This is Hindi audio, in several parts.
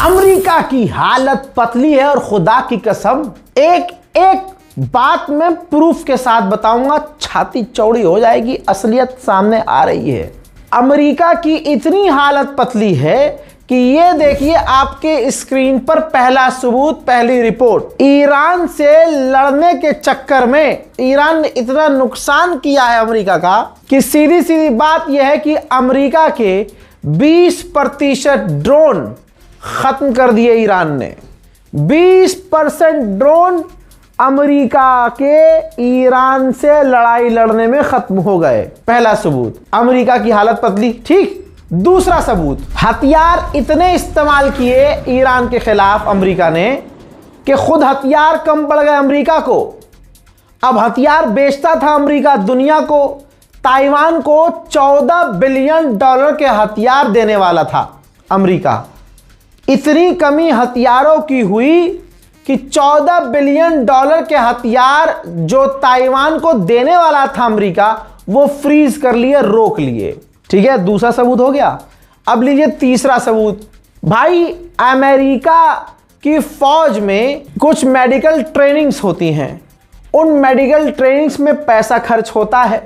अमेरिका की हालत पतली है और खुदा की कसम एक एक बात मैं प्रूफ के साथ बताऊंगा, छाती चौड़ी हो जाएगी, असलियत सामने आ रही है। अमेरिका की इतनी हालत पतली है कि ये देखिए आपके स्क्रीन पर पहला सबूत, पहली रिपोर्ट। ईरान से लड़ने के चक्कर में ईरान ने इतना नुकसान किया है अमेरिका का कि सीधी सीधी बात यह है कि अमेरिका के 20% ड्रोन खत्म कर दिए ईरान ने। 20% ड्रोन अमेरिका के ईरान से लड़ाई लड़ने में खत्म हो गए। पहला सबूत, अमेरिका की हालत पतली। ठीक, दूसरा सबूत, हथियार इतने इस्तेमाल किए ईरान के खिलाफ अमेरिका ने कि खुद हथियार कम पड़ गए अमेरिका को। अब हथियार बेचता था अमेरिका दुनिया को। ताइवान को $14 बिलियन के हथियार देने वाला था अमेरिका। इतनी कमी हथियारों की हुई कि $14 बिलियन के हथियार जो ताइवान को देने वाला था अमेरिका, वो फ्रीज कर लिए, रोक लिए। ठीक है, दूसरा सबूत हो गया। अब लीजिए तीसरा सबूत। भाई, अमेरिका की फौज में कुछ मेडिकल ट्रेनिंग्स होती हैं। उन मेडिकल ट्रेनिंग्स में पैसा खर्च होता है,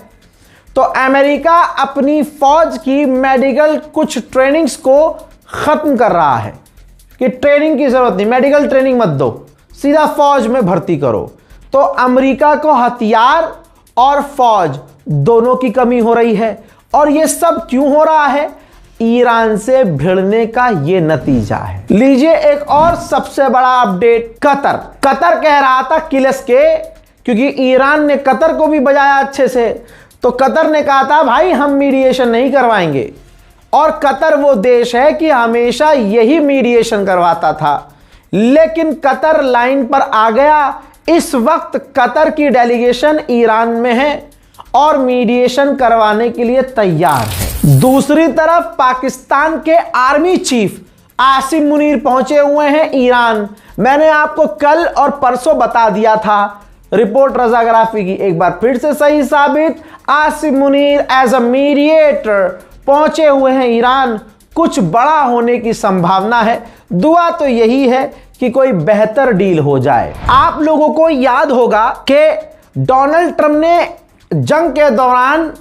तो अमेरिका अपनी फौज की मेडिकल कुछ ट्रेनिंग्स को खत्म कर रहा है कि ट्रेनिंग की जरूरत नहीं, मेडिकल ट्रेनिंग मत दो, सीधा फौज में भर्ती करो। तो अमेरिका को हथियार और फौज दोनों की कमी हो रही है। और ये सब क्यों हो रहा है? ईरान से भिड़ने का ये नतीजा है। लीजिए एक और सबसे बड़ा अपडेट। कतर कह रहा था किलस के, क्योंकि ईरान ने कतर को भी बजाया अच्छे से, तो कतर ने कहा था भाई हम मीडिएशन नहीं करवाएंगे। और कतर वो देश है कि हमेशा यही मीडिएशन करवाता था, लेकिन कतर लाइन पर आ गया। इस वक्त कतर की डेलीगेशन ईरान में है और मीडिएशन करवाने के लिए तैयार है। दूसरी तरफ पाकिस्तान के आर्मी चीफ आसिम मुनीर पहुंचे हुए हैं ईरान। मैंने आपको कल और परसों बता दिया था रिपोर्ट रजाग्राफी की, एक बार फिर से सही साबित। Asim Munir as a mediator पहुंचे हुए हैं ईरान। कुछ बड़ा होने की संभावना है। दुआ तो यही है कि कोई बेहतर डील हो जाए। आप लोगों को याद होगा कि डोनाल्ड ट्रंप ने जंग के दौरान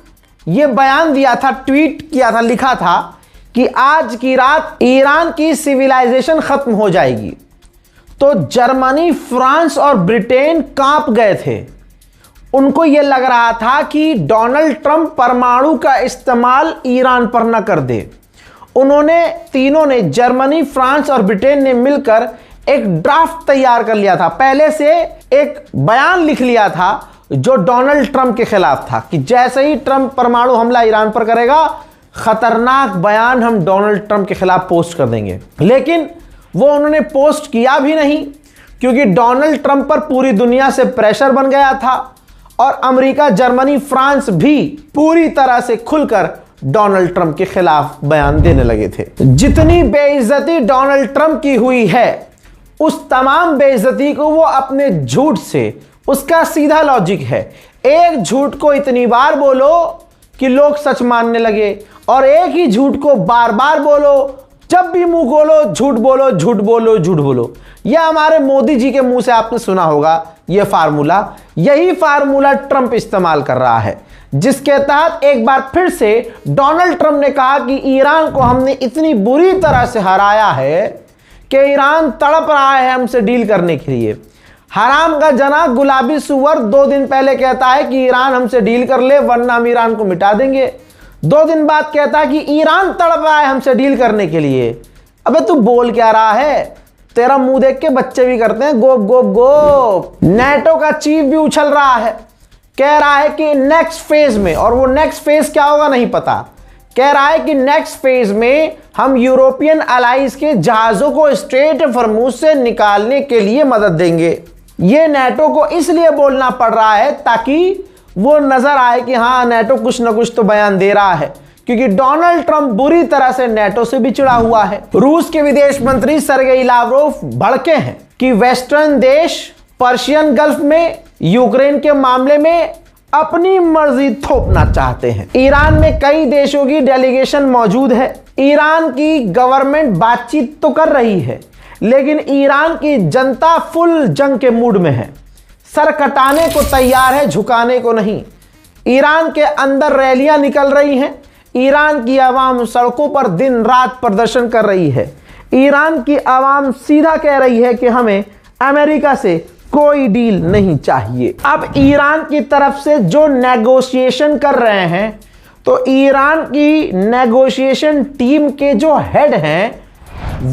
यह बयान दिया था, ट्वीट किया था, लिखा था कि आज की रात ईरान की सिविलाइजेशन खत्म हो जाएगी। तो जर्मनी, फ्रांस और ब्रिटेन कांप गए थे। उनको यह लग रहा था कि डोनाल्ड ट्रंप परमाणु का इस्तेमाल ईरान पर न कर दे। उन्होंने तीनों ने, जर्मनी, फ्रांस और ब्रिटेन ने मिलकर एक ड्राफ्ट तैयार कर लिया था। पहले से एक बयान लिख लिया था जो डोनाल्ड ट्रंप के खिलाफ था कि जैसे ही ट्रंप परमाणु हमला ईरान पर करेगा, खतरनाक बयान हम डोनाल्ड ट्रंप के खिलाफ पोस्ट कर देंगे। लेकिन वो उन्होंने पोस्ट किया भी नहीं, क्योंकि डोनाल्ड ट्रंप पर पूरी दुनिया से प्रेशर बन गया था और अमेरिका, जर्मनी, फ्रांस भी पूरी तरह से खुलकर डोनाल्ड ट्रंप के खिलाफ बयान देने लगे थे। जितनी बेइज्जती डोनाल्ड ट्रंप की हुई है, उस तमाम बेइज्जती को वो अपने झूठ से, उसका सीधा लॉजिक है, एक झूठ को इतनी बार बोलो कि लोग सच मानने लगे, और एक ही झूठ को बार बार बोलो। जब भी मुंह खोलो झूठ बोलो, झूठ बोलो, झूठ बोलो। यह हमारे मोदी जी के मुंह से आपने सुना होगा यह फार्मूला। यही फार्मूला ट्रंप इस्तेमाल कर रहा है, जिसके तहत एक बार फिर से डोनाल्ड ट्रंप ने कहा कि ईरान को हमने इतनी बुरी तरह से हराया है कि ईरान तड़प रहा है हमसे डील करने के लिए। हराम का जना गुलाबी सुअर 2 दिन पहले कहता है कि ईरान हमसे डील कर ले वरना हम ईरान को मिटा देंगे। 2 दिन बाद कहता है कि ईरान तड़प रहा है हमसे डील करने के लिए। अबे तू बोल क्या रहा है? तेरा मुंह देख के बच्चे भी करते हैं गोप गोप गोप। नेटो का चीफ भी उछल रहा है, कह रहा है कि नेक्स्ट फेज में, और वो नेक्स्ट फेज क्या होगा नहीं पता, कह रहा है कि नेक्स्ट फेज में हम यूरोपियन अलाइज के जहाजों को स्ट्रेट फॉर्मूज से निकालने के लिए मदद देंगे। ये नेटो को इसलिए बोलना पड़ रहा है ताकि वो नजर आए कि हाँ नेटो कुछ ना कुछ तो बयान दे रहा है, क्योंकि डोनाल्ड ट्रंप बुरी तरह से नेटो से भी चिढ़ा हुआ है। रूस के विदेश मंत्री सरगेई लावरोव भड़के हैं कि वेस्टर्न देश पर्शियन गल्फ में यूक्रेन के मामले में अपनी मर्जी थोपना चाहते हैं। ईरान में कई देशों की डेलीगेशन मौजूद है। ईरान की गवर्नमेंट बातचीत तो कर रही है, लेकिन ईरान की जनता फुल जंग के मूड में है। सर कटाने को तैयार है, झुकाने को नहीं। ईरान के अंदर रैलियां निकल रही हैं। ईरान की आवाम सड़कों पर दिन रात प्रदर्शन कर रही है। ईरान की आवाम सीधा कह रही है कि हमें अमेरिका से कोई डील नहीं चाहिए। अब ईरान की तरफ से जो नेगोशिएशन कर रहे हैं, तो ईरान की नेगोशिएशन टीम के जो हेड हैं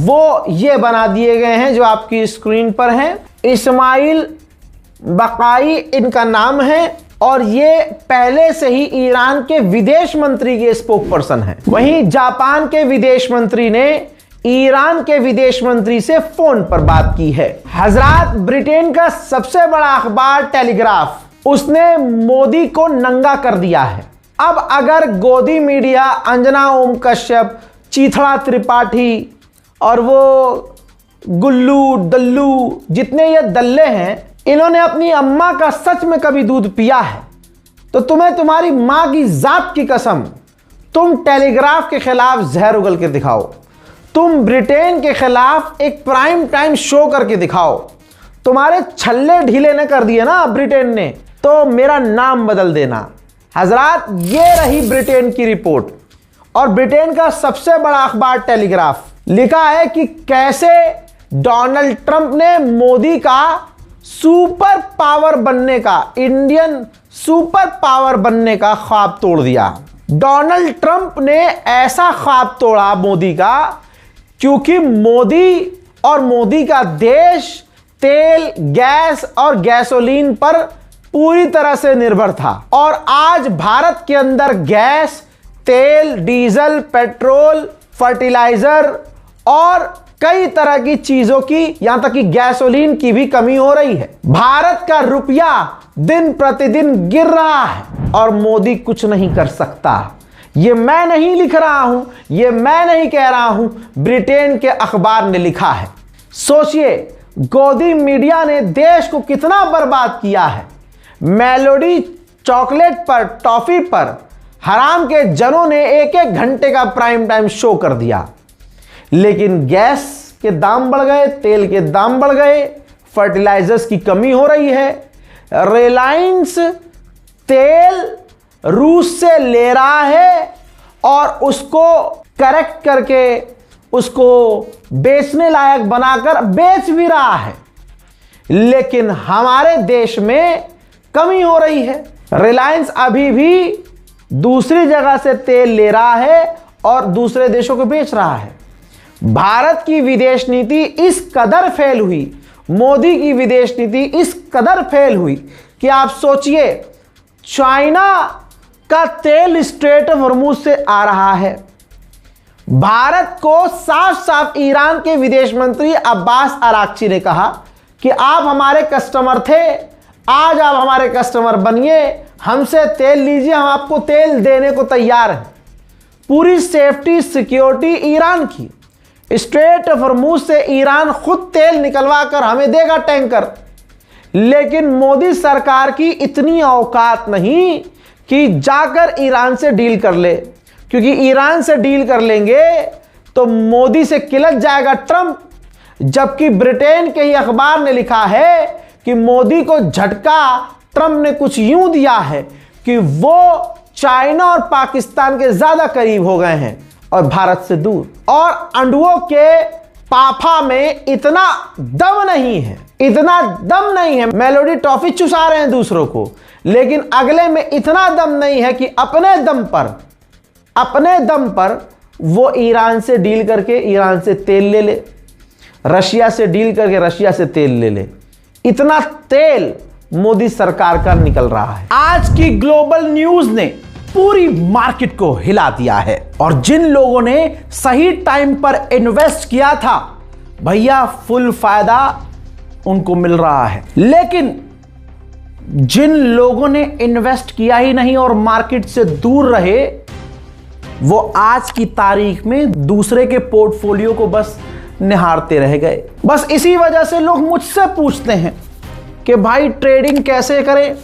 वो ये बना दिए गए हैं जो आपकी स्क्रीन पर हैं। इस्माइल बकाई इनका नाम है और ये पहले से ही ईरान के विदेश मंत्री के स्पोक पर्सन हैं। वहीं जापान के विदेश मंत्री ने ईरान के विदेश मंत्री से फोन पर बात की है। हजरात, ब्रिटेन का सबसे बड़ा अखबार टेलीग्राफ, उसने मोदी को नंगा कर दिया है। अब अगर गोदी मीडिया, अंजना ओम कश्यप, चीथड़ा त्रिपाठी और वो गुल्लू दल्लू, जितने ये दल्ले हैं, इन्होंने अपनी अम्मा का सच में कभी दूध पिया है तो तुम्हें तुम्हारी मां की जात की कसम, तुम टेलीग्राफ के खिलाफ जहर उगल के दिखाओ। तुम ब्रिटेन के खिलाफ एक प्राइम टाइम शो करके दिखाओ। तुम्हारे छल्ले ढीले न कर दिए ना ब्रिटेन ने, तो मेरा नाम बदल देना। हजरात, ये रही ब्रिटेन की रिपोर्ट और ब्रिटेन का सबसे बड़ा अखबार टेलीग्राफ। लिखा है कि कैसे डोनाल्ड ट्रंप ने मोदी का सुपर पावर बनने का, इंडियन सुपर पावर बनने का ख्वाब तोड़ दिया। डोनाल्ड ट्रंप ने ऐसा ख्वाब तोड़ा मोदी का, क्योंकि मोदी और मोदी का देश तेल, गैस और गैसोलीन पर पूरी तरह से निर्भर था। और आज भारत के अंदर गैस, तेल, डीजल, पेट्रोल, फर्टिलाइजर और कई तरह की चीजों की, यहां तक कि गैसोलीन की भी कमी हो रही है। भारत का रुपया दिन प्रतिदिन गिर रहा है और मोदी कुछ नहीं कर सकता। ये मैं नहीं लिख रहा हूं, ये मैं नहीं कह रहा हूं, ब्रिटेन के अखबार ने लिखा है। सोचिए, गोदी मीडिया ने देश को कितना बर्बाद किया है। मेलोडी चॉकलेट पर, टॉफी पर हराम के जनों ने एक एक घंटे का प्राइम टाइम शो कर दिया, लेकिन गैस के दाम बढ़ गए, तेल के दाम बढ़ गए, फर्टिलाइजर्स की कमी हो रही है। रिलायंस तेल रूस से ले रहा है और उसको करेक्ट करके उसको बेचने लायक बनाकर बेच भी रहा है, लेकिन हमारे देश में कमी हो रही है। रिलायंस अभी भी दूसरी जगह से तेल ले रहा है और दूसरे देशों को बेच रहा है। भारत की विदेश नीति इस कदर फेल हुई, मोदी की विदेश नीति इस कदर फेल हुई कि आप सोचिए, चाइना का तेल स्ट्रेट ऑफ हॉर्मुज से आ रहा है। भारत को साफ साफ ईरान के विदेश मंत्री अब्बास अराक्ची ने कहा कि आप हमारे कस्टमर थे, आज आप हमारे कस्टमर बनिए, हमसे तेल लीजिए, हम आपको तेल देने को तैयार हैं। पूरी सेफ्टी सिक्योरिटी ईरान की। स्ट्रेट ऑफ हॉर्मुज से ईरान खुद तेल निकलवा कर हमें देगा टैंकर, लेकिन मोदी सरकार की इतनी औकात नहीं कि जाकर ईरान से डील कर ले, क्योंकि ईरान से डील कर लेंगे तो मोदी से किलच जाएगा ट्रंप। जबकि ब्रिटेन के ही अखबार ने लिखा है कि मोदी को झटका ट्रंप ने कुछ यूं दिया है कि वो चाइना और पाकिस्तान के ज्यादा करीब हो गए हैं और भारत से दूर। और अंडुओं के पाफा में इतना दम नहीं है, इतना दम नहीं है। मेलोडी टॉफी चुसा रहे हैं दूसरों को, लेकिन अगले में इतना दम नहीं है कि अपने दम पर वो ईरान से डील करके ईरान से तेल ले ले, रशिया से डील करके रशिया से तेल ले ले। इतना तेल मोदी सरकार का निकल रहा है। आज की ग्लोबल न्यूज ने पूरी मार्केट को हिला दिया है और जिन लोगों ने सही टाइम पर इन्वेस्ट किया था, भैया फुल फायदा उनको मिल रहा है। लेकिन जिन लोगों ने इन्वेस्ट किया ही नहीं और मार्केट से दूर रहे, वो आज की तारीख में दूसरे के पोर्टफोलियो को बस निहारते रह गए। बस इसी वजह से लोग मुझसे पूछते हैं कि भाई ट्रेडिंग कैसे करें,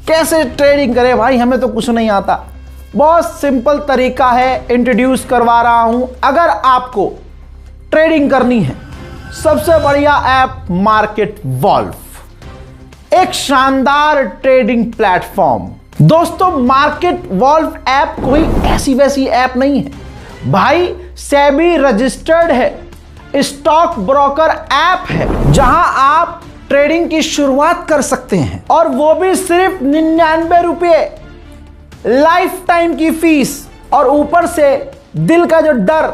कैसे ट्रेडिंग करें भाई, हमें तो कुछ नहीं आता। बहुत सिंपल तरीका है, इंट्रोड्यूस करवा रहा हूं। अगर आपको ट्रेडिंग करनी है, सबसे बढ़िया ऐप मार्केट वॉल्व, एक शानदार ट्रेडिंग प्लेटफॉर्म। दोस्तों, मार्केट वॉल्व ऐप कोई ऐसी वैसी ऐप नहीं है भाई, सेबी रजिस्टर्ड है, स्टॉक ब्रोकर ऐप है, जहां आप ट्रेडिंग की शुरुआत कर सकते हैं, और वो भी सिर्फ 99 रुपये, लाइफ टाइम की फीस, और ऊपर से दिल का जो डर,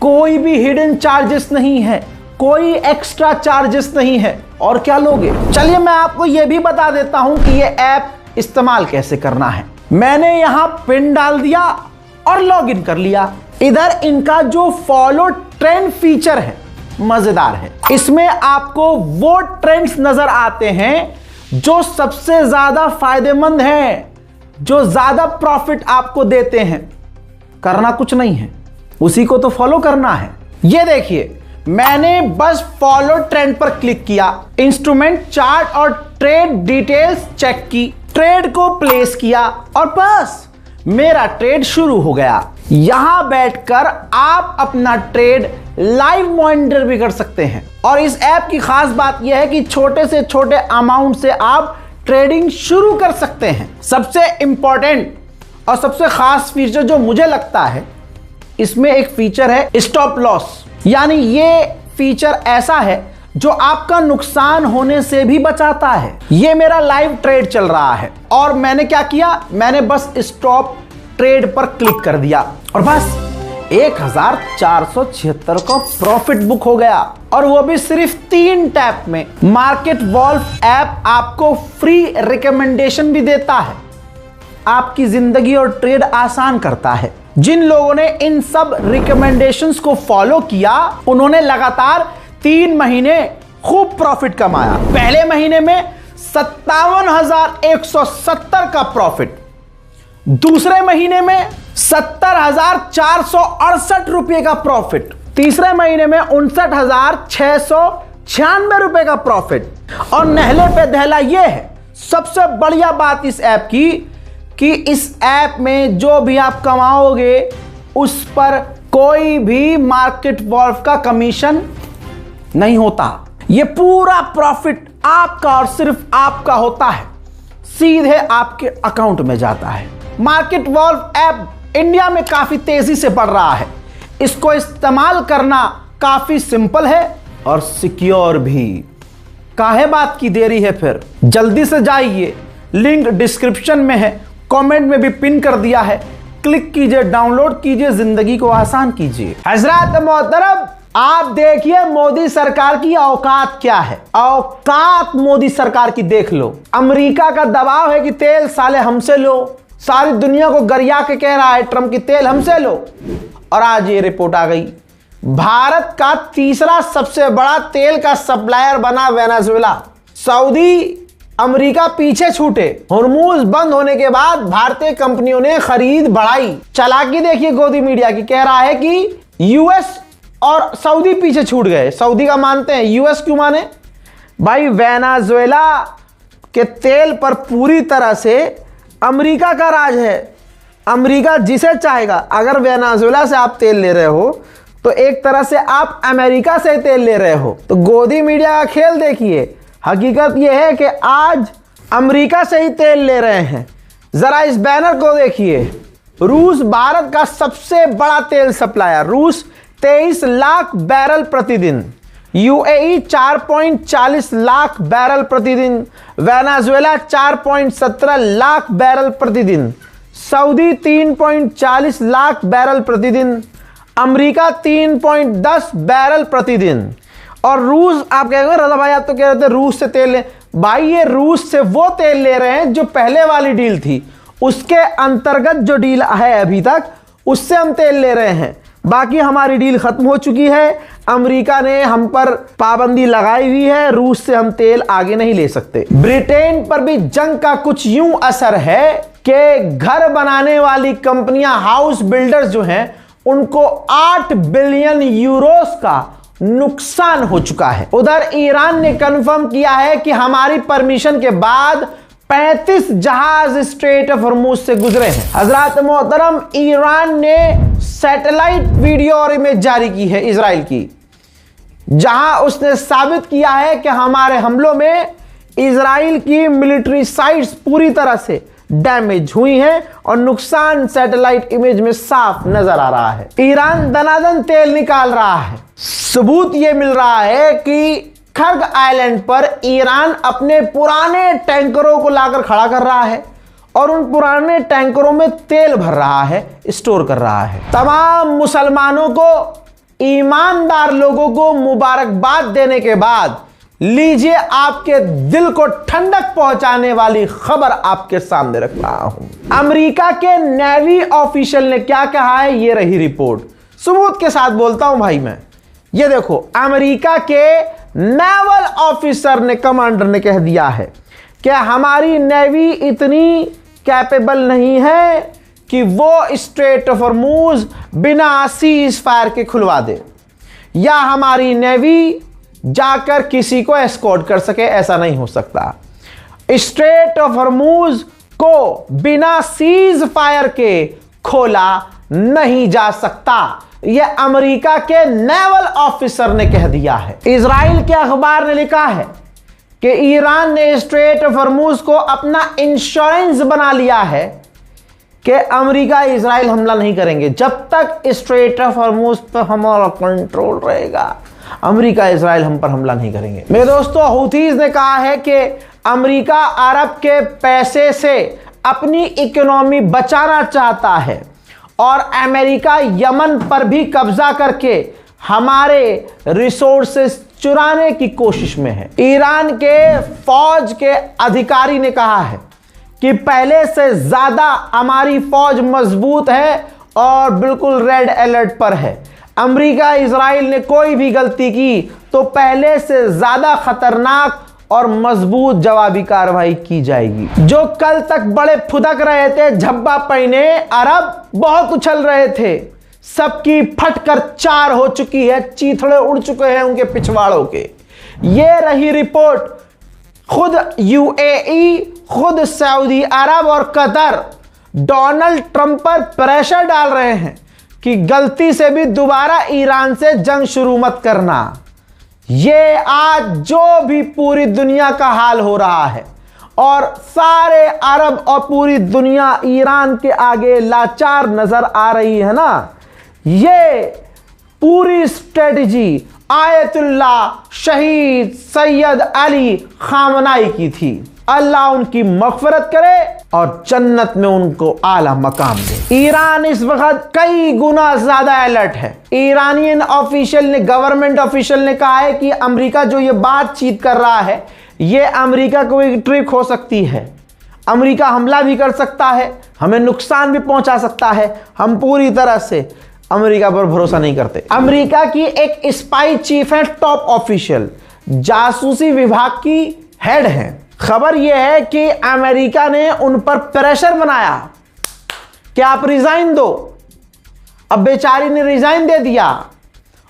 कोई भी हिडन चार्जेस नहीं है, कोई एक्स्ट्रा चार्जेस नहीं है। और क्या लोगे, चलिए मैं आपको यह भी बता देता हूं कि यह ऐप इस्तेमाल कैसे करना है। मैंने यहां पिन डाल दिया और लॉगिन कर लिया। इधर इनका जो फॉलो ट्रेंड फीचर है, मजेदार है। इसमें आपको वो ट्रेंड्स नजर आते हैं जो सबसे ज्यादा फायदेमंद हैं, जो ज्यादा प्रॉफिट आपको देते हैं। करना कुछ नहीं है, उसी को तो फॉलो करना है। ये देखिए, मैंने बस फॉलो ट्रेंड पर क्लिक किया, इंस्ट्रूमेंट चार्ट और ट्रेड डिटेल्स चेक की, ट्रेड को प्लेस किया और बस मेरा ट्रेड शुरू हो गया। यहां बैठकर आप अपना ट्रेड लाइव मॉनिटर भी कर सकते हैं। और इस ऐप की खास बात यह है कि छोटे से छोटे अमाउंट से आप ट्रेडिंग शुरू कर सकते हैं। सबसे इंपॉर्टेंट और सबसे खास फीचर जो मुझे लगता है, इसमें एक फीचर है स्टॉप लॉस। यानी ये फीचर ऐसा है जो आपका नुकसान होने से भी बचाता है। ये मेरा लाइव ट्रेड चल रहा है और मैंने क्या किया, मैंने बस स्टॉप ट्रेड पर क्लिक कर दिया और बस 1476 का प्रॉफिट बुक हो गया, और वो भी सिर्फ 3 टैप में। मार्केट वॉल्व ऐप आपको फ्री रिकमेंडेशन भी देता है, आपकी जिंदगी और ट्रेड आसान करता है। जिन लोगों ने इन सब रिकमेंडेशंस को फॉलो किया, उन्होंने लगातार 3 महीने खूब प्रॉफिट कमाया। पहले महीने में 57,170 का प्रॉफिट, दूसरे महीने में 70,468 रुपए का प्रॉफिट, तीसरे महीने में 59,696 रुपए का प्रॉफिट। और नहले पे दहला यह है, सबसे बढ़िया बात इस ऐप की, कि इस ऐप में जो भी आप कमाओगे उस पर कोई भी मार्केट वॉल्व का कमीशन नहीं होता। ये पूरा प्रॉफिट आपका और सिर्फ आपका होता है, सीधे आपके अकाउंट में जाता है। मार्केट वॉल्व ऐप इंडिया में काफी तेजी से बढ़ रहा है। इसको इस्तेमाल करना काफी सिंपल है और सिक्योर भी। काहे बात की देरी है, फिर जल्दी से जाइए, लिंक डिस्क्रिप्शन में है, कमेंट में भी पिन कर दिया है, क्लिक कीजिए, डाउनलोड कीजिए, जिंदगी को आसान कीजिए। हजरात मोहतरम, आप देखिए मोदी सरकार की औकात क्या है। औकात मोदी सरकार की देख लो। अमेरिका का दबाव है कि तेल साले हमसे लो, सारी दुनिया को गरिया के कह रहा है ट्रंप की तेल हमसे लो, और आज ये रिपोर्ट आ गई, भारत का तीसरा सबसे बड़ा तेल का सप्लायर बना वेनेजुएला। सऊदी अमेरिका पीछे छूटे। हॉर्मूज बंद होने के बाद भारतीय कंपनियों ने खरीद बढ़ाई। चालाकी देखिए गोदी मीडिया की, कह रहा है कि यूएस और सऊदी पीछे छूट गए। सऊदी का मानते हैं, यूएस क्यों माने भाई? वेनेजुएला के तेल पर पूरी तरह से अमेरिका का राज है। अमेरिका जिसे चाहेगा, अगर वेनेजुएला से आप तेल ले रहे हो तो एक तरह से आप अमेरिका से तेल ले रहे हो। तो गोदी मीडिया का खेल देखिए। हकीकत यह है कि आज अमेरिका से ही तेल ले रहे हैं। जरा इस बैनर को देखिए, रूस भारत का सबसे बड़ा तेल सप्लायर। रूस 23 लाख बैरल प्रतिदिन, यूएई 4.40 लाख बैरल प्रतिदिन, वेनेजुएला 4.17 लाख बैरल प्रतिदिन, सऊदी 3.40 लाख बैरल प्रतिदिन, अमेरिका 3.10 बैरल प्रतिदिन। और रूस, आप कहेंगे रजा भाई आप तो कह रहे थे रूस से तेल ले, भाई ये रूस से वो तेल ले रहे हैं जो पहले वाली डील थी, उसके अंतर्गत जो डील है अभी तक, उससे हम तेल ले रहे हैं। बाकी हमारी डील खत्म हो चुकी है। अमेरिका ने हम पर पाबंदी लगाई हुई है, रूस से हम तेल आगे नहीं ले सकते। ब्रिटेन पर भी जंग का कुछ यूं असर है कि घर बनाने वाली कंपनियां, हाउस बिल्डर्स जो हैं, उनको 8 बिलियन यूरोस का नुकसान हो चुका है। उधर ईरान ने कंफर्म किया है कि हमारी परमिशन के बाद 35 जहाज स्ट्रेट ऑफ हॉर्मूज से गुजरे हैं। हजरात मोहतरम, ईरान ने सैटेलाइट वीडियो और इमेज जारी की है इजराइल की, जहां उसने साबित किया है कि हमारे हमलों में इजराइल की मिलिट्री साइट्स पूरी तरह से डैमेज हुई हैं और नुकसान सैटेलाइट इमेज में साफ नजर आ रहा है। ईरान दनादन तेल निकाल रहा है। सबूत यह मिल रहा है कि खर्ग आइलैंड पर ईरान अपने पुराने टैंकरों को लाकर खड़ा कर रहा है और उन पुराने टैंकरों में तेल भर रहा है, स्टोर कर रहा है। तमाम मुसलमानों को, ईमानदार लोगों को मुबारकबाद देने के बाद लीजिए आपके दिल को ठंडक पहुंचाने वाली खबर आपके सामने रख रहा हूं। अमेरिका के नेवी ऑफिशियल ने क्या कहा है, ये रही रिपोर्ट। सबूत के साथ बोलता हूं भाई मैं, ये देखो, अमेरिका के नेवल ऑफिसर ने, कमांडर ने कह दिया है कि हमारी नेवी इतनी कैपेबल नहीं है कि वो स्ट्रेट ऑफ हॉर्मूज बिना सीज फायर के खुलवा दे, या हमारी नेवी जाकर किसी को एस्कॉर्ट कर सके। ऐसा नहीं हो सकता। स्ट्रेट ऑफ हॉर्मूज को बिना सीज फायर के खोला नहीं जा सकता, यह अमेरिका के नेवल ऑफिसर ने कह दिया है। इजराइल के अखबार ने लिखा है कि ईरान ने स्ट्रेट ऑफ हॉर्मूज को अपना इंश्योरेंस बना लिया है कि अमेरिका इजराइल हमला नहीं करेंगे। जब तक स्ट्रेट ऑफ हॉर्मूज पर हमारा कंट्रोल रहेगा, अमेरिका इजराइल हम पर हमला नहीं करेंगे। मेरे दोस्तों, हूथीज ने कहा है कि अमेरिका अरब के पैसे से अपनी इकोनॉमी बचाना चाहता है और अमेरिका यमन पर भी कब्जा करके हमारे रिसोर्सेस चुराने की कोशिश में है। ईरान के फौज के अधिकारी ने कहा है कि पहले से ज्यादा हमारी फौज मजबूत है और बिल्कुल रेड अलर्ट पर है। अमेरिका इजराइल ने कोई भी गलती की तो पहले से ज्यादा खतरनाक और मजबूत जवाबी कार्रवाई की जाएगी। जो कल तक बड़े फुदक रहे थे, झब्बा पहने अरब बहुत उछल रहे थे, सबकी फटकर चार हो चुकी है, चीथड़े उड़ चुके हैं उनके पिछवाड़ों के। ये रही रिपोर्ट। खुद यूएई, खुद सऊदी अरब और कतर डोनाल्ड ट्रंप पर प्रेशर डाल रहे हैं कि गलती से भी दोबारा ईरान से जंग शुरू मत करना। ये आज जो भी पूरी दुनिया का हाल हो रहा है और सारे अरब और पूरी दुनिया ईरान के आगे लाचार नजर आ रही है ना, ये पूरी स्ट्रेटजी आयतुल्लाह शहीद सैयद अली खामनाई की थी। अल्लाह उनकी मग़फ़िरत करे और जन्नत में उनको आला मकाम दे। ईरान इस वक्त कई गुना ज्यादा अलर्ट है। ईरानियन ऑफिशियल ने, गवर्नमेंट ऑफिशियल ने कहा है कि अमेरिका जो ये बातचीत कर रहा है, ये अमेरिका को एक ट्रिक हो सकती है। अमेरिका हमला भी कर सकता है, हमें नुकसान भी पहुंचा सकता है। हम पूरी तरह से अमेरिका पर भरोसा नहीं करते। अमेरिका की एक स्पाई चीफ है, टॉप ऑफिशियल, जासूसी विभाग की हेड है। खबर यह है कि अमेरिका ने उन पर प्रेशर बनाया कि आप रिजाइन दो। अब बेचारी ने रिजाइन दे दिया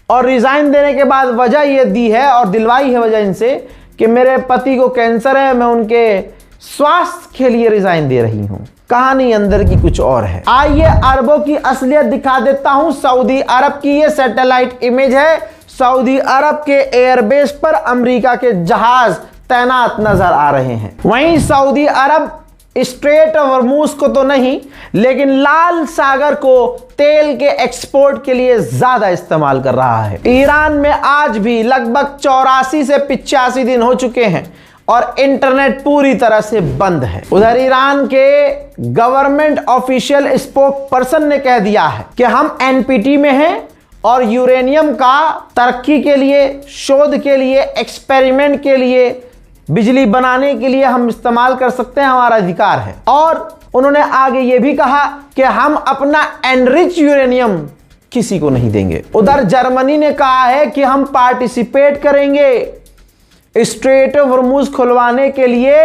और रिजाइन देने के बाद वजह यह दी है और दिलवाई है वजह इनसे कि मेरे पति को कैंसर है, मैं उनके स्वास्थ्य के लिए रिजाइन दे रही हूं। कहानी अंदर की कुछ और है। आइए अरबों की असलियत दिखा देता हूं। सऊदी अरब की ये सैटेलाइट इमेज है। सऊदी अरब के एयरबेस पर अमेरिका के जहाज तैनात नजर आ रहे हैं। वहीं Saudi Arab straight of Hormuz को तो नहीं, लेकिन लाल सागर को तेल के एक्सपोर्ट के लिए ज्यादा इस्तेमाल कर रहा है। ईरान में आज भी लगभग 84 से 85 दिन हो चुके हैं और इंटरनेट पूरी तरह से बंद है। उधर ईरान के गवर्नमेंट ऑफिशियल स्पोक पर्सन ने कह दिया है कि हम एनपीटी में हैं और यूरेनियम का तरक्की के लिए, शोध के लिए, एक्सपेरिमेंट के लिए, बिजली बनाने के लिए हम इस्तेमाल कर सकते हैं, हमारा अधिकार है। और उन्होंने आगे ये भी कहा कि हम अपना एनरिच यूरेनियम किसी को नहीं देंगे। उधर जर्मनी ने कहा है कि हम पार्टिसिपेट करेंगे, स्ट्रेट ऑफ हॉर्मूज खुलवाने के लिए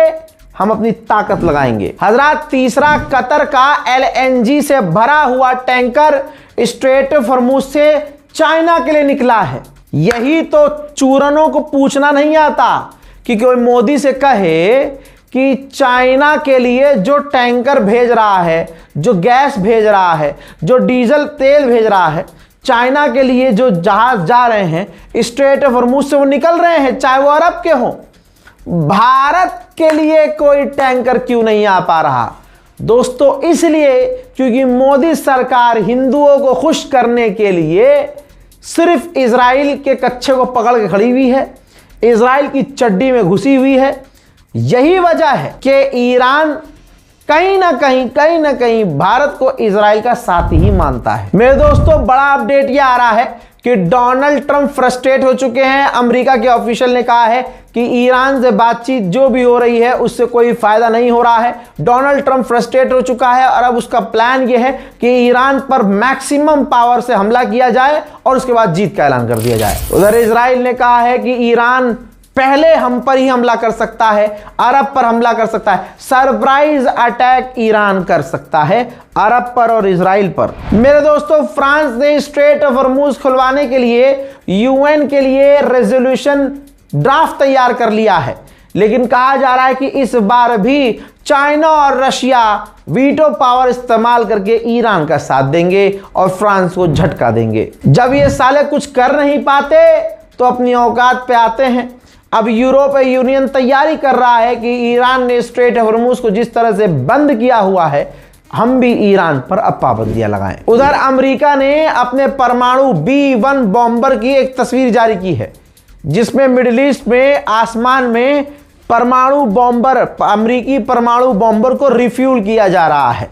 हम अपनी ताकत लगाएंगे। हजरात, तीसरा कतर का एलएनजी से भरा हुआ टैंकर स्ट्रेट ऑफ हॉर्मूज से चाइना के लिए निकला है। यही तो चूरनों को पूछना नहीं आता कि कोई मोदी से कहे कि चाइना के लिए जो टैंकर भेज रहा है, जो गैस भेज रहा है, जो डीजल तेल भेज रहा है, चाइना के लिए जो जहाज जा रहे हैं स्ट्रेट ऑफ हॉर्मूज से, वो निकल रहे हैं, चाहे वो अरब के हों। भारत के लिए कोई टैंकर क्यों नहीं आ पा रहा दोस्तों? इसलिए क्योंकि मोदी सरकार हिंदुओं को खुश करने के लिए सिर्फ इजराइल के कच्छे को पकड़ के खड़ी हुई है, इजराइल की चड्डी में घुसी हुई है। यही वजह है कि ईरान कहीं ना कहीं भारत को इजराइल का साथी ही मानता है। मेरे दोस्तों, बड़ा अपडेट यह आ रहा है कि डोनाल्ड ट्रंप फ्रस्ट्रेट हो चुके हैं। अमेरिका के ऑफिशियल ने कहा है कि ईरान से बातचीत जो भी हो रही है उससे कोई फायदा नहीं हो रहा है। डोनाल्ड ट्रंप फ्रस्ट्रेट हो चुका है और अब उसका प्लान यह है कि ईरान पर मैक्सिमम पावर से हमला किया जाए और उसके बाद जीत का ऐलान कर दिया जाए। उधर इजराइल ने कहा है कि ईरान पहले हम पर ही हमला कर सकता है, अरब पर हमला कर सकता है, सरप्राइज अटैक ईरान कर सकता है अरब पर और इजराइल पर। मेरे दोस्तों, फ्रांस ने स्ट्रेट ऑफ हॉर्मूज खुलवाने के लिए यूएन के लिए रेजोल्यूशन ड्राफ्ट तैयार कर लिया है, लेकिन कहा जा रहा है कि इस बार भी चाइना और रशिया वीटो पावर इस्तेमाल करके ईरान का साथ देंगे और फ्रांस को झटका देंगे। जब ये साले कुछ कर नहीं पाते तो अपनी औकात पे आते हैं। अब यूरोपीय यूनियन तैयारी कर रहा है कि ईरान ने स्ट्रेट ऑफ हॉर्मूज को जिस तरह से बंद किया हुआ है, हम भी ईरान पर अब पाबंदियां लगाएं। उधर अमेरिका ने अपने परमाणु B-1 बॉम्बर की एक तस्वीर जारी की है, जिसमें मिडिल ईस्ट में आसमान में परमाणु बॉम्बर, अमेरिकी परमाणु बॉम्बर को रिफ्यूल किया जा रहा है।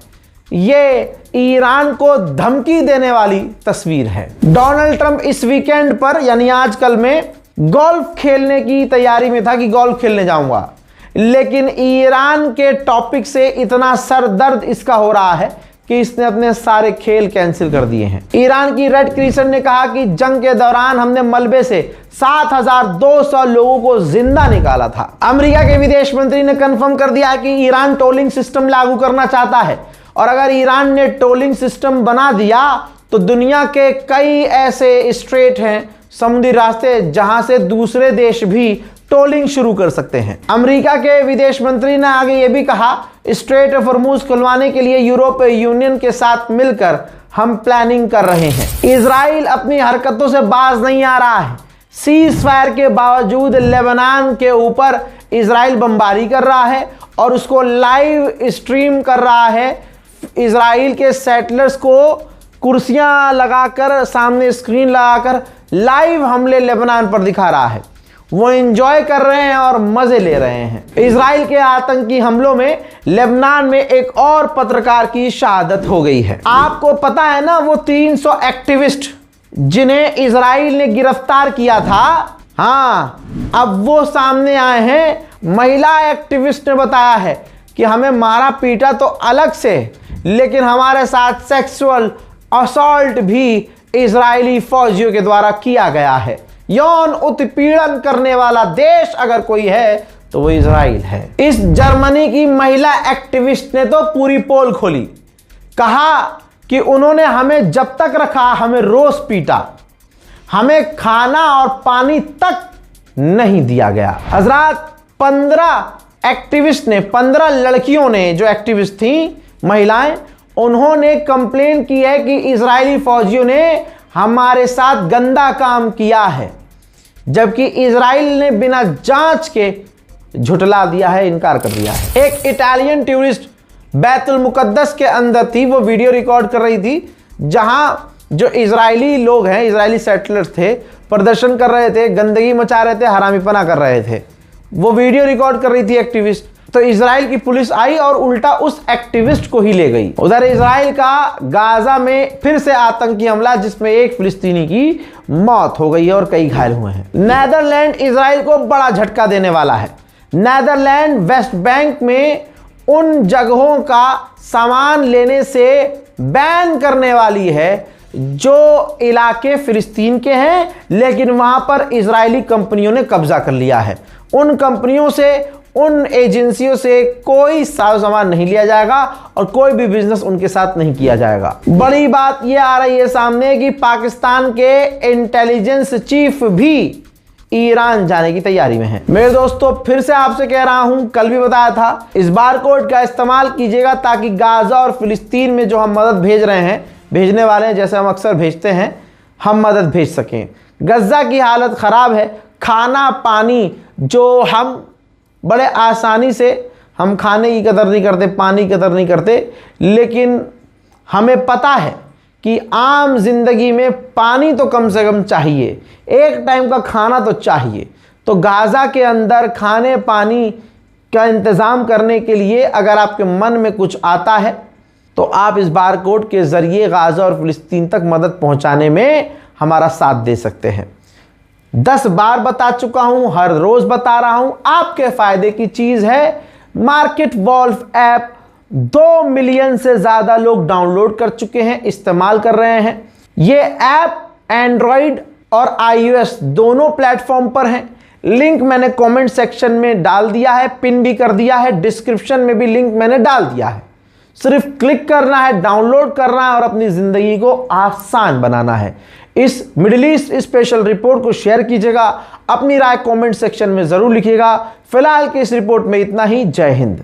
ये ईरान को धमकी देने वाली तस्वीर है। डोनाल्ड ट्रंप इस वीकेंड पर यानी आजकल में गोल्फ खेलने की तैयारी में था कि गोल्फ खेलने जाऊंगा, लेकिन ईरान के टॉपिक से इतना सर दर्द इसका हो रहा है कि इसने अपने सारे खेल कैंसिल कर दिए हैं। ईरान की रेड क्रिसेंट ने कहा कि जंग के दौरान हमने मलबे से 7,200 लोगों को जिंदा निकाला था। अमेरिका के विदेश मंत्री ने कंफर्म कर दिया कि ईरान टोलिंग सिस्टम लागू करना चाहता है, और अगर ईरान ने टोलिंग सिस्टम बना दिया तो दुनिया के कई ऐसे स्ट्रेट हैं, समुद्री रास्ते, जहां से दूसरे देश भी टोलिंग शुरू कर सकते हैं। अमेरिका के विदेश मंत्री ने आगे यह भी कहा, स्ट्रेट ऑफ हॉर्मूज खुलवाने के लिए यूरोपीय यूनियन के साथ मिलकर हम प्लानिंग कर रहे हैं। इजराइल अपनी हरकतों से बाज नहीं आ रहा है। सीज फायर के बावजूद लेबनान के ऊपर इजराइल बमबारी कर रहा है और उसको लाइव स्ट्रीम कर रहा है। इजराइल के सेटलर्स को कुर्सियां लगाकर, सामने स्क्रीन लगाकर लाइव हमले लेबनान पर दिखा रहा है। वो एंजॉय कर रहे हैं और मजे ले रहे हैं। इजराइल के आतंकी हमलों में लेबनान में एक और पत्रकार की शहादत हो गई है। आपको पता है ना, वो 300 एक्टिविस्ट जिन्हें इजराइल ने गिरफ्तार किया था, हाँ, अब वो सामने आए हैं। महिला एक्टिविस्ट ने बताया है कि हमें मारा पीटा तो अलग से, लेकिन हमारे साथ सेक्सुअल असॉल्ट भी इजरायली फौजियों के द्वारा किया गया है। यौन उत्पीड़न करने वाला देश अगर कोई है तो वो इजराइल है। इस जर्मनी की महिला एक्टिविस्ट ने तो पूरी पोल खोली, कहा कि उन्होंने हमें जब तक रखा हमें रोज पीटा, हमें खाना और पानी तक नहीं दिया गया। हजरात, 15 एक्टिविस्ट ने, 15 लड़कियों ने जो एक्टिविस्ट थी, महिलाएं, उन्होंने कंप्लेन की है कि इजरायली फौजियों ने हमारे साथ गंदा काम किया है, जबकि इजराइल ने बिना जांच के झुटला दिया है, इनकार कर दिया है। एक इटालियन टूरिस्ट बैतुल मुकद्दस के अंदर थी, वो वीडियो रिकॉर्ड कर रही थी, जहां जो इजरायली लोग हैं, इजरायली सेटलर्स थे, प्रदर्शन कर रहे थे, गंदगी मचा रहे थे, हरामीपना कर रहे थे। वो वीडियो रिकॉर्ड कर रही थी एक्टिविस्ट, तो इजराइल की पुलिस आई और उल्टा उस एक्टिविस्ट को ही ले गई। उधर इजराइल का गाजा में फिर से आतंकी हमला, जिसमें एक फिलिस्तीनी की मौत हो गई है और कई घायल हुए हैं। नेदरलैंड इजराइल को बड़ा झटका देने वाला है। नेदरलैंड वेस्ट बैंक में उन जगहों का सामान लेने से बैन करने वाली है जो इलाके फिलिस्तीन के हैं, लेकिन वहां पर इजरायली कंपनियों ने कब्जा कर लिया है। उन कंपनियों से, उन एजेंसियों से कोई सामान नहीं लिया जाएगा और कोई भी बिजनेस उनके साथ नहीं किया जाएगा। बड़ी बात यह आ रही है सामने कि पाकिस्तान के इंटेलिजेंस चीफ भी ईरान जाने की तैयारी में हैं। मेरे दोस्तों फिर से आपसे कह रहा हूं, कल भी बताया था, इस बारकोड का इस्तेमाल कीजिएगा ताकि गाजा और फिलिस्तीन में जो हम मदद भेज रहे हैं, भेजने वाले हैं, जैसे हम अक्सर भेजते हैं, हम मदद भेज सकें। गजा की हालत ख़राब है। खाना पानी जो हम बड़े आसानी से, हम खाने की कदर नहीं करते, पानी की कदर नहीं करते, लेकिन हमें पता है कि आम जिंदगी में पानी तो कम से कम चाहिए, एक टाइम का खाना तो चाहिए। तो गाज़ा के अंदर खाने पानी का इंतज़ाम करने के लिए अगर आपके मन में कुछ आता है तो आप इस बारकोड के ज़रिए गाज़ा और फिलिस्तीन तक मदद पहुंचाने में हमारा साथ दे सकते हैं। 10 बार बता चुका हूं, हर रोज़ बता रहा हूं, आपके फ़ायदे की चीज़ है। मार्केट वॉल्फ ऐप 2 मिलियन से ज़्यादा लोग डाउनलोड कर चुके हैं, इस्तेमाल कर रहे हैं। ये ऐप एंड्रॉयड और iOS दोनों प्लेटफॉर्म पर है। लिंक मैंने कमेंट सेक्शन में डाल दिया है, पिन भी कर दिया है, डिस्क्रिप्शन में भी लिंक मैंने डाल दिया है। सिर्फ क्लिक करना है, डाउनलोड करना है और अपनी ज़िंदगी को आसान बनाना है। इस मिडिल ईस्ट स्पेशल रिपोर्ट को शेयर कीजिएगा, अपनी राय कमेंट सेक्शन में ज़रूर लिखिएगा। फिलहाल की इस रिपोर्ट में इतना ही। जय हिंद।